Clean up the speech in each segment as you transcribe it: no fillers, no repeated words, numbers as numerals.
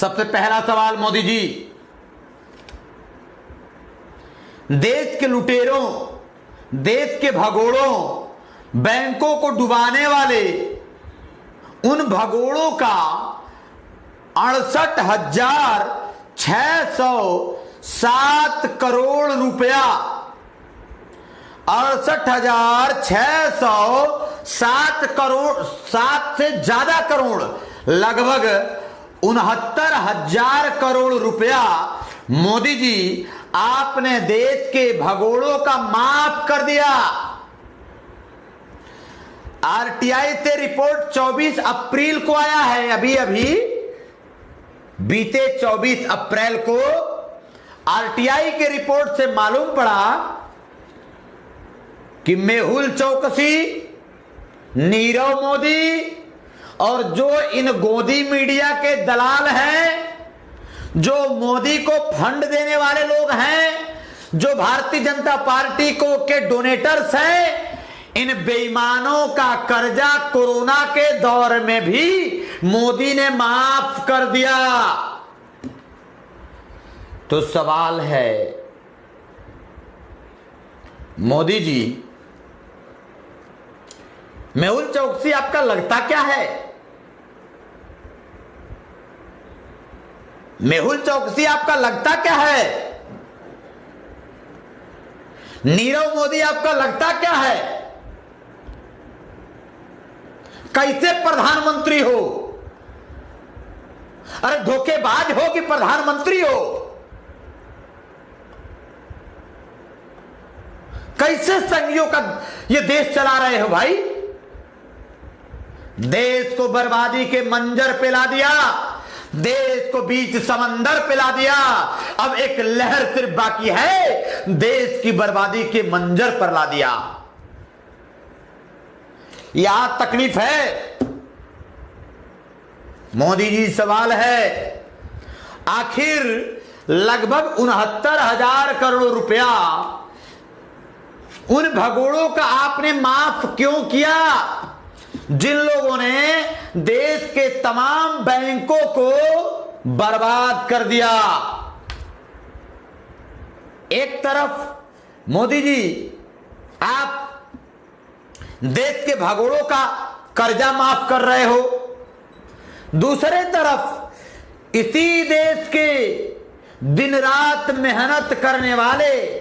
सबसे पहला सवाल मोदी जी, देश के लुटेरों, देश के भगोड़ों, बैंकों को डुबाने वाले उन भगोड़ों का 68,607 करोड़ रुपया, 68,607 करोड़, 7 से ज्यादा करोड़, लगभग 69,000 करोड़ रुपया मोदी जी आपने देश के भगोड़ों का माफ कर दिया। आरटीआई से रिपोर्ट 24 अप्रैल को आया है, अभी अभी बीते 24 अप्रैल को आरटीआई के रिपोर्ट से मालूम पड़ा कि मेहुल चौकसी, नीरव मोदी और जो इन गोदी मीडिया के दलाल हैं, जो मोदी को फंड देने वाले लोग हैं, जो भारतीय जनता पार्टी को के डोनेटर्स हैं, इन बेईमानों का कर्जा कोरोना के दौर में भी मोदी ने माफ कर दिया। तो सवाल है मोदी जी, मेहुल चौकसी आपका लगता क्या है? मेहुल चौकसी आपका लगता क्या है? नीरव मोदी आपका लगता क्या है? कैसे प्रधानमंत्री हो? अरे धोखेबाज हो कि प्रधानमंत्री हो? कैसे संघियों का ये देश चला रहे हो भाई? देश को बर्बादी के मंजर पे ला दिया, देश को बीच समंदर पे ला दिया। अब एक लहर सिर्फ बाकी है, देश की बर्बादी के मंजर पर ला दिया। यहां तकलीफ है मोदी जी। सवाल है आखिर लगभग 69,000 करोड़ रुपया उन भगोड़ों का आपने माफ क्यों किया जिन लोगों ने देश के तमाम बैंकों को बर्बाद कर दिया? एक तरफ मोदी जी आप देश के भगोड़ों का कर्जा माफ कर रहे हो, दूसरे तरफ इसी देश के दिन रात मेहनत करने वाले,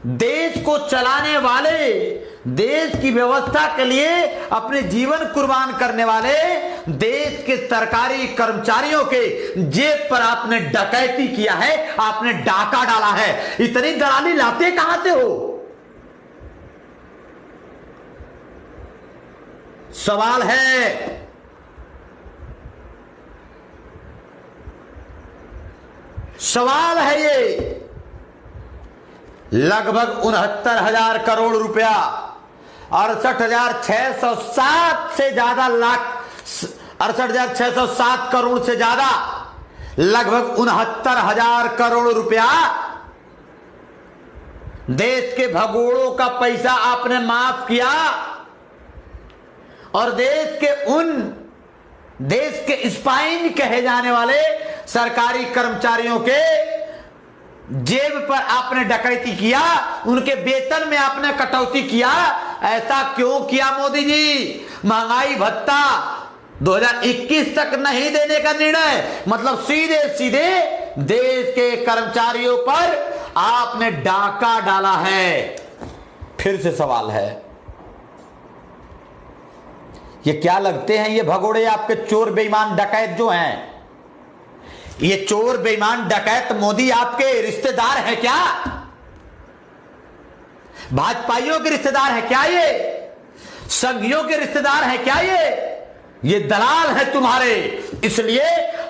देश को चलाने वाले, देश की व्यवस्था के लिए अपने जीवन कुर्बान करने वाले देश के सरकारी कर्मचारियों के जेब पर आपने डकैती किया है, आपने डाका डाला है। इतनी दलाली लाते कहां से हो? सवाल है ये लगभग 69,000 करोड़ रुपया, 68,607 से ज्यादा लाख, 68,607 करोड़ से ज्यादा, लगभग 69,000 करोड़ रुपया देश के भगोड़ों का पैसा आपने माफ किया और देश के स्पाइन कहे जाने वाले सरकारी कर्मचारियों के जेब पर आपने डकैती किया, उनके वेतन में आपने कटौती किया। ऐसा क्यों किया मोदी जी? महंगाई भत्ता 2021 तक नहीं देने का निर्णय, मतलब सीधे सीधे देश के कर्मचारियों पर आपने डाका डाला है। फिर से सवाल है, ये क्या लगते हैं ये भगोड़े आपके चोर बेईमान डकैत जो हैं? ये चोर बेईमान डकैत मोदी आपके रिश्तेदार हैं क्या? भाजपाइयों के रिश्तेदार हैं क्या? ये संघियों के रिश्तेदार हैं क्या? ये दलाल हैं तुम्हारे। इसलिए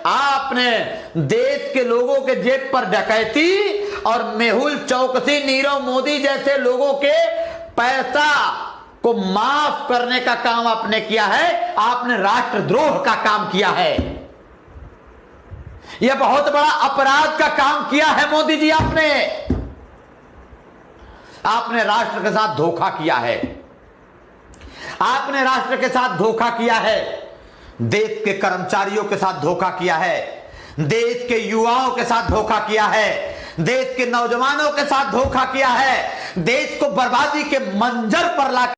आपने देश के लोगों के जेब पर डकैती और मेहुल चौकसी, नीरव मोदी जैसे लोगों के पैसा को माफ करने का काम आपने किया है। आपने राष्ट्रद्रोह का काम किया है। यह बहुत बड़ा अपराध का काम किया है मोदी जी। आपने राष्ट्र के साथ धोखा किया है। आपने राष्ट्र के साथ धोखा किया है, देश के कर्मचारियों के साथ धोखा किया है, देश के युवाओं के साथ धोखा किया है, देश के नौजवानों के साथ धोखा किया है, देश को बर्बादी के मंजर पर ला